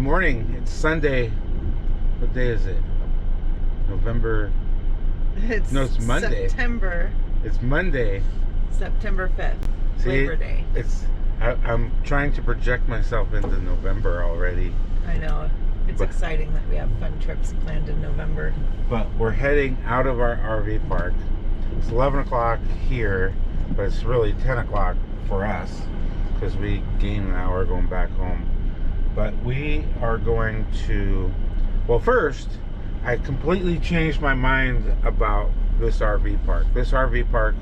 morning. It's Sunday. What day is it? November. It's Monday. It's Monday. September 5th. See, Labor Day. I'm trying to project myself into November already. I know. It's exciting that we have fun trips planned in November. But we're heading out of our RV park. It's 11 o'clock here, but it's really 10 o'clock for us because we gained an hour going back home. But we are going to, well, first, I completely changed my mind about this RV park. This RV park,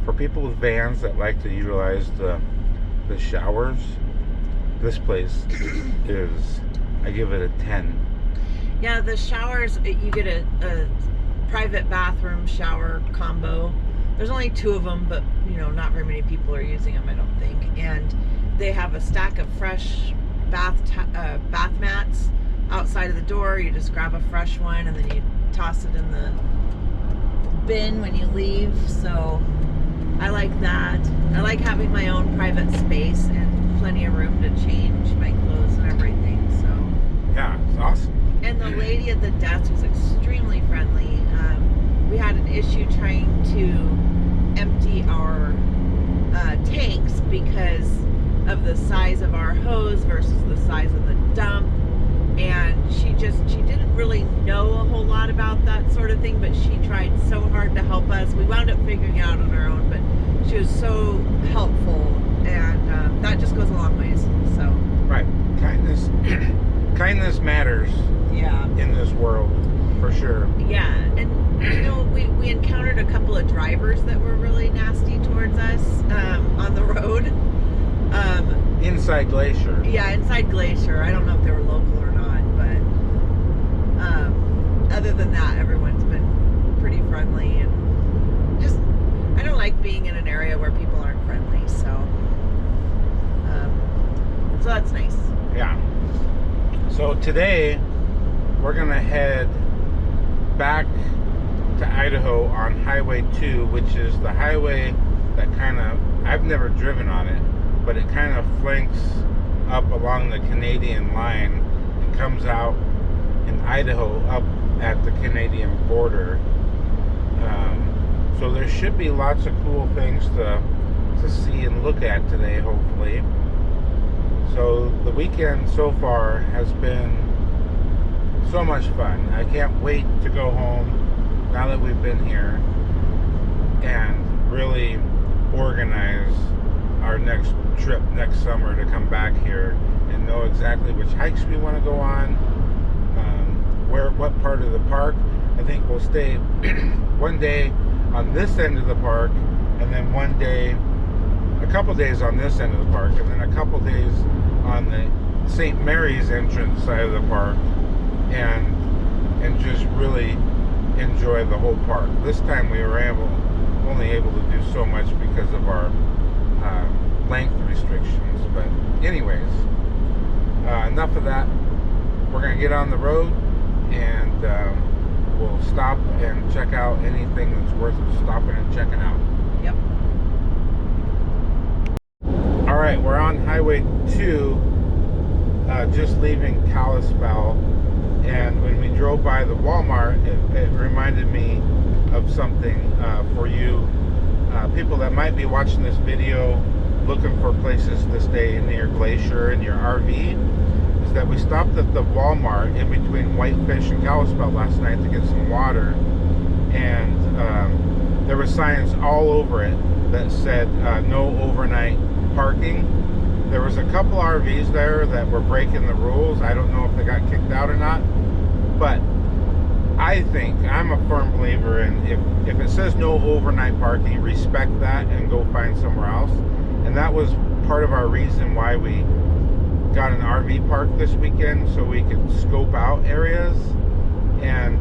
for people with vans that like to utilize the showers, this place is, I give it a 10. Yeah, the showers, you get a private bathroom shower combo. There's only 2 of them, but not very many people are using them, I don't think. And they have a stack of fresh bath mats outside of the door. You just grab a fresh one and then you toss it in the bin when you leave. So I like that. I like having my own private space and plenty of room to change my clothes and everything. So yeah, it's awesome. And the lady at the desk was extremely friendly. We had an issue trying to empty our tanks because of the size of our hose versus the size of the dump, and she didn't really know a whole lot about that sort of thing, but she tried so hard to help us. We wound up figuring it out on our own, but she was so helpful, and that just goes a long ways. So right, kindness matters. Yeah, in this world, for sure. Yeah, and we encountered a couple of drivers that were really nasty towards us on the road. Inside Glacier. Yeah, inside Glacier. I don't know if they were local or not, but other than that, everyone's been pretty friendly, and just I don't like being in an area where people aren't friendly. So that's nice. Yeah. So today we're gonna head back to Idaho on Highway 2, which is the highway that I've never driven on it, but it kind of flanks up along the Canadian line and comes out in Idaho up at the Canadian border. So there should be lots of cool things to see and look at today, hopefully. So the weekend so far has been so much fun. I can't wait to go home now that we've been here and really organize our next trip next summer to come back here and know exactly which hikes we want to go on, what part of the park. I think we'll stay one day on this end of the park, and then a couple days on this end of the park, and then a couple days on the St. Mary's entrance side of the park, and just really enjoy the whole park. This time we were only able to do so much because of our length restrictions. But anyways, enough of that. We're gonna get on the road, and we'll stop and check out anything that's worth stopping and checking out. Yep. All right, we're on Highway 2, just leaving Kalispell, and when we drove by the Walmart, it reminded me of something for you people that might be watching this video looking for places to stay near Glacier in your RV, is that we stopped at the Walmart in between Whitefish and Kalispell last night to get some water, and there were signs all over it that said no overnight parking. There was a couple RVs there that were breaking the rules. I don't know if they got kicked out or not, but I think I'm a firm believer in if it says no overnight parking, respect that and go find somewhere else. And that was part of our reason why we got an RV park this weekend, so we could scope out areas. And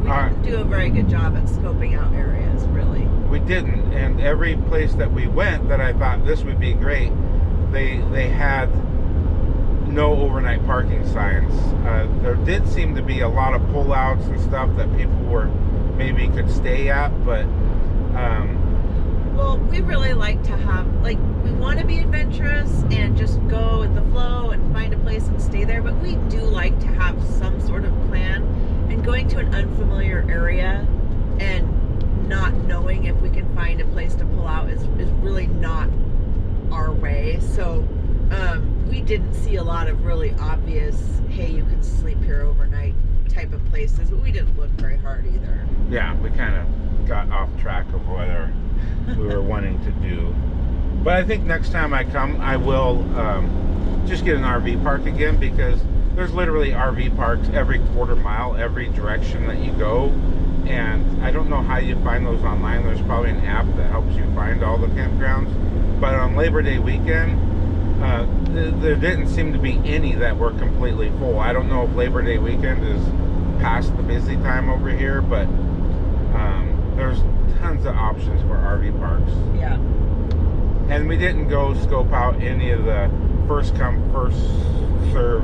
we didn't do a very good job at scoping out areas, really. We didn't, and every place that we went that I thought this would be great, they had no overnight parking signs. There did seem to be a lot of pullouts and stuff that people maybe could stay at, but Well, we really like to have, like, we want to be adventurous and just go with the flow and find a place and stay there, but we do like to have some sort of plan. And going to an unfamiliar area and not knowing if we can find a place to pull out is really not our way. So we didn't see a lot of really obvious, hey, you can sleep here overnight type of places, but we didn't look very hard either. Yeah, we kind of got off track of what we were wanting to do. But I think next time I come, I will just get an RV park again, because there's literally RV parks every quarter mile, every direction that you go. And I don't know how you find those online. There's probably an app that helps you find all the campgrounds. But on Labor Day weekend, there didn't seem to be any that were completely full. I don't know if Labor Day weekend is past the busy time over here, but there's tons of options for RV parks. Yeah. And we didn't go scope out any of the first come, first serve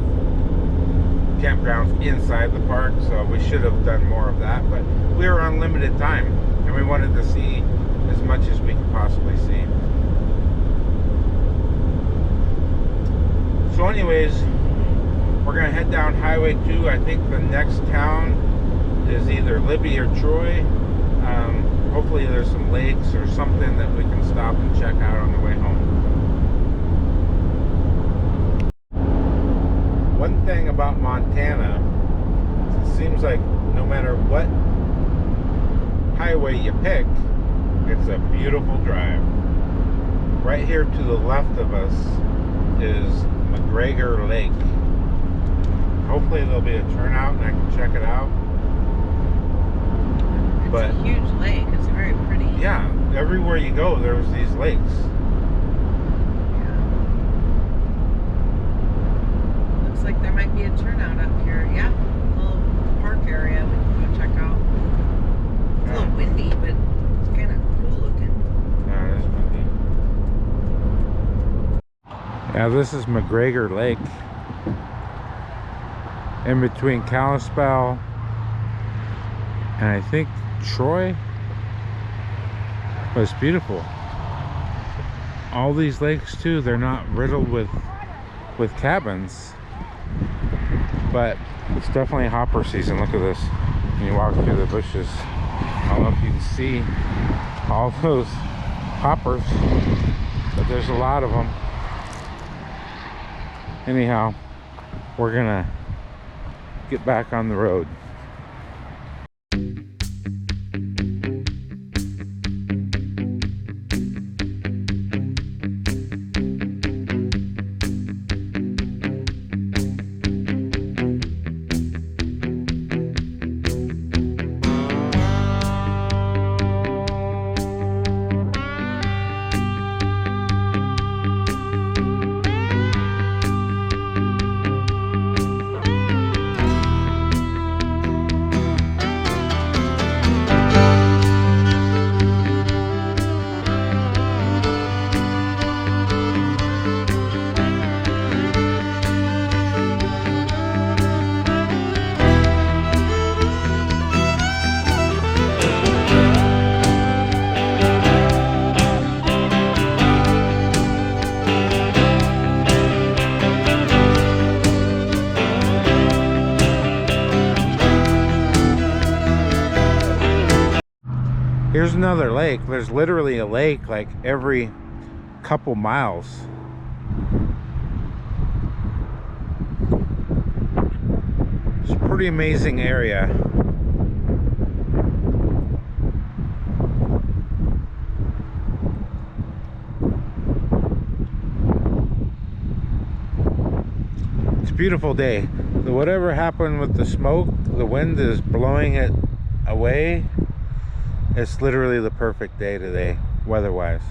campgrounds inside the park, so we should have done more of that, but we were on limited time and we wanted to see as much as we could possibly see. So anyways, we're gonna head down Highway 2. I think the next town is either Libby or Troy. Hopefully there's some lakes or something that we can stop and check out on the way home. One thing about Montana, it seems like no matter what highway you pick, it's a beautiful drive. Right here to the left of us is McGregor Lake. Hopefully there'll be a turnout and I can check it out. It's a huge lake. It's very pretty. Yeah, everywhere you go, there's these lakes. Yeah. Looks like there might be a turnout up here. Yeah, a little park area we can go check out. It's a little windy, but it's kind of cool looking. Yeah, it is windy. Yeah, this is McGregor Lake. In between Kalispell and I think Troy. But it's beautiful. All these lakes too, they're not riddled with cabins, but it's definitely hopper season. Look at this. When you walk through the bushes, I don't know if you can see all those hoppers, but there's a lot of them. Anyhow, we're gonna get back on the road. Here's another lake. There's literally a lake like every couple miles. It's a pretty amazing area. It's a beautiful day. Whatever happened with the smoke, the wind is blowing it away. It's literally the perfect day today, weather-wise.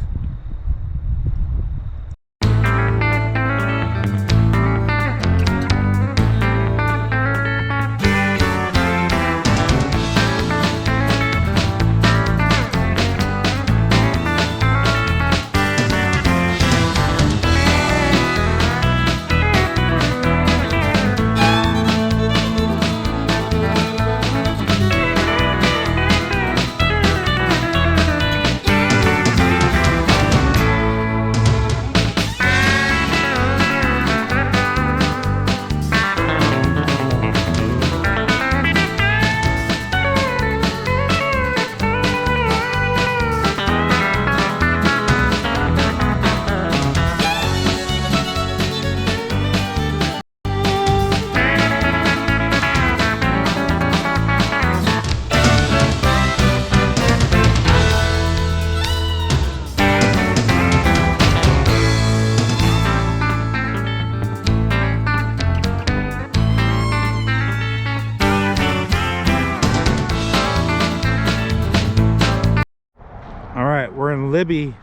Libby,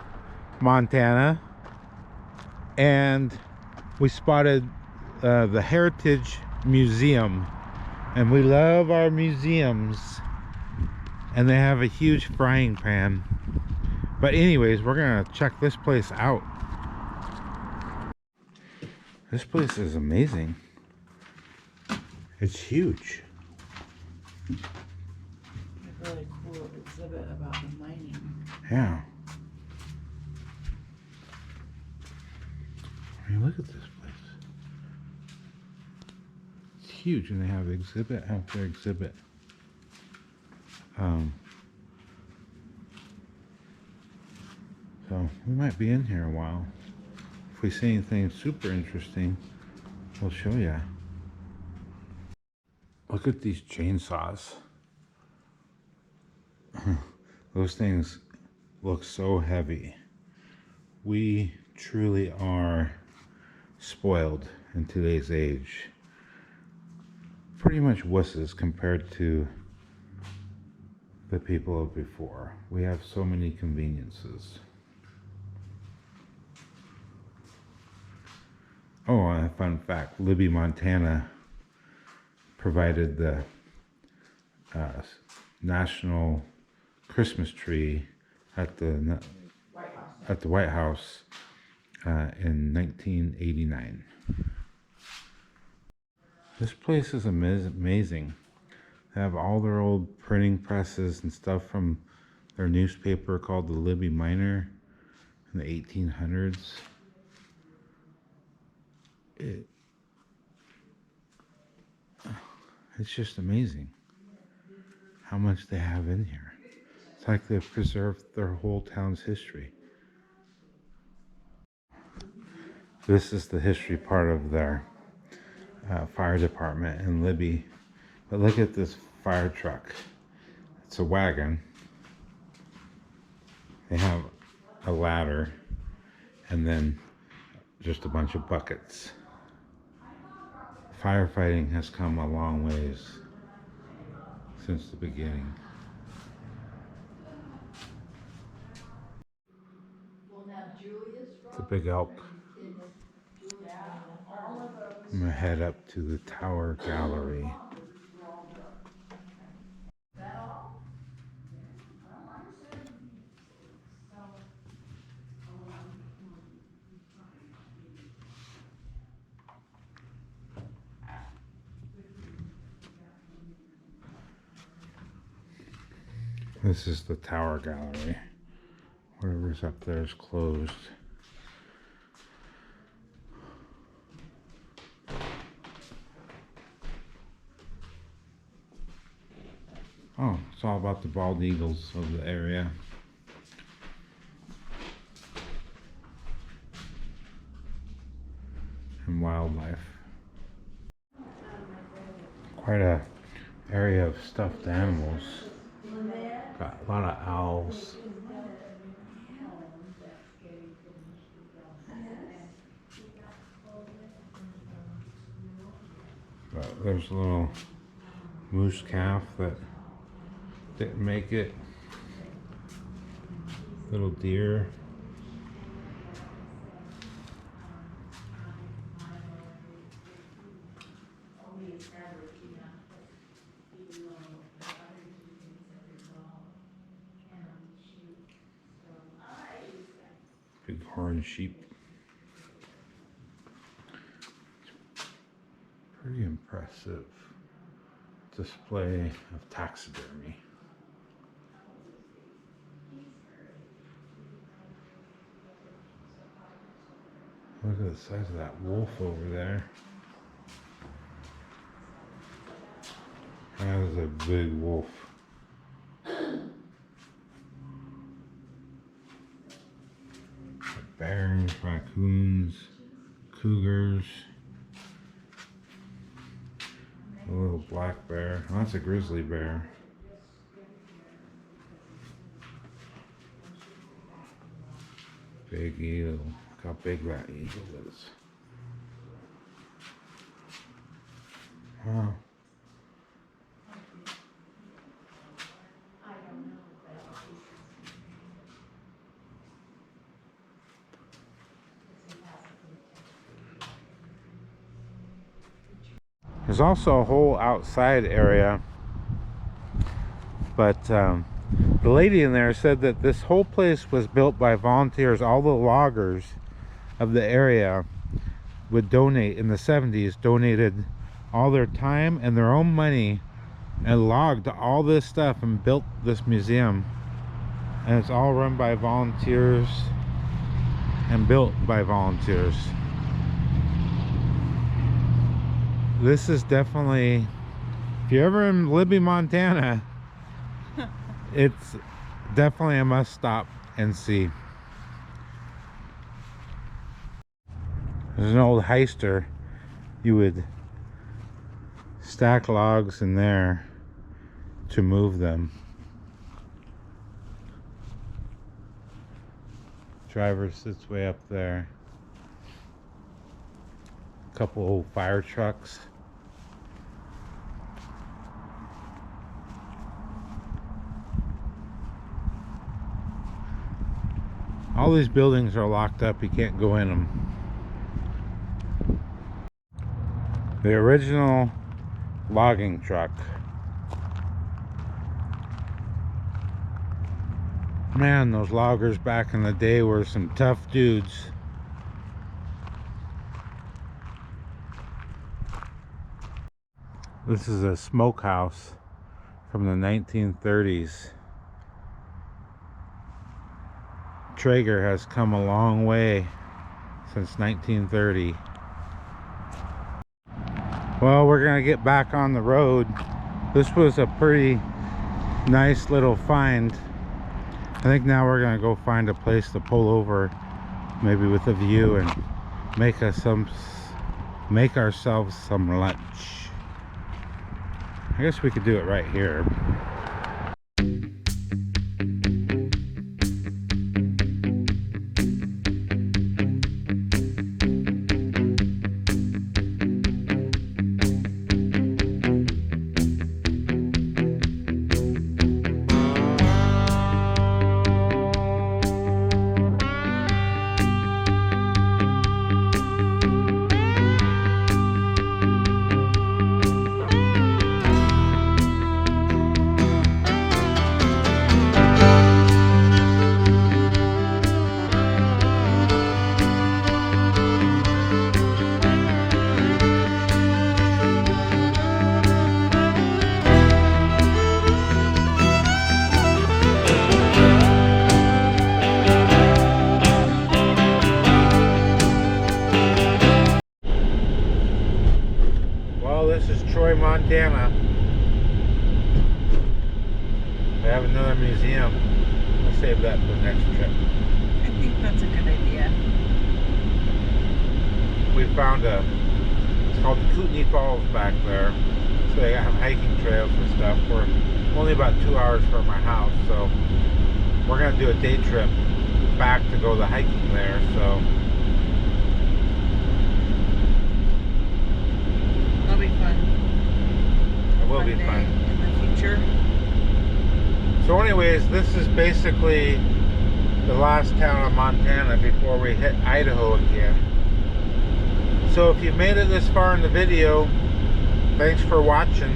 Montana, and we spotted the Heritage Museum, and we love our museums, and they have a huge frying pan. But anyways, we're gonna check this place out. This place is amazing. It's huge. A really cool exhibit about the mining. Yeah. I mean, look at this place. It's huge, and they have exhibit after exhibit. So we might be in here a while. If we see anything super interesting, we'll show you. Look at these chainsaws. Those things look so heavy. We truly are spoiled in today's age. Pretty much wusses compared to the people of before. We have so many conveniences. Oh, and a fun fact, Libby, Montana provided the national Christmas tree at the White House in 1989. This place is amazing. They have all their old printing presses and stuff from their newspaper called the Libby Miner in the 1800s. It's just amazing how much they have in here. It's like they've preserved their whole town's history. This is the history part of their fire department in Libby. But look at this fire truck. It's a wagon. They have a ladder and then just a bunch of buckets. Firefighting has come a long ways since the beginning. It's a big elk. I'm gonna head up to the Tower Gallery. This is the Tower Gallery. Whatever's up there is closed. Oh, it's all about the bald eagles of the area. And wildlife. Quite a area of stuffed animals. Got a lot of owls. But there's a little moose calf that didn't make it. Little deer. Big horned sheep. Pretty impressive display of taxidermy. Look at the size of that wolf over there. That is a big wolf. Bears, raccoons, cougars. A little black bear. Oh, that's a grizzly bear. Big eagle. Look how big that eagle is. Wow. There's also a whole outside area, but the lady in there said that this whole place was built by volunteers. All the loggers of the area would donate in the 70s, donated all their time and their own money and logged all this stuff and built this museum. And it's all run by volunteers and built by volunteers. This is definitely, if you're ever in Libby, Montana, it's definitely a must stop and see. There's an old heister. You would stack logs in there to move them. Driver sits way up there. A couple old fire trucks. All these buildings are locked up. You can't go in them. The original logging truck. Man, those loggers back in the day were some tough dudes. This is a smokehouse from the 1930s. Traeger has come a long way since 1930. Well, we're gonna get back on the road. This was a pretty nice little find. I think now we're gonna go find a place to pull over, maybe with a view, and make ourselves some lunch. I guess we could do it right here. Montana. They have another museum. I'll save that for the next trip. I think that's a good idea. We found it's called the Kootenai Falls back there. So they have hiking trails and stuff. We're only about 2 hours from our house, so we're gonna do a day trip back to go the hiking there. So that'll be fun. It will be fun in the future. So anyways, this is basically the last town of Montana before we hit Idaho again. So if you've made it this far in the video, thanks for watching,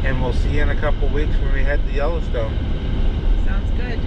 and we'll see you in a couple weeks when we head to Yellowstone. Sounds good.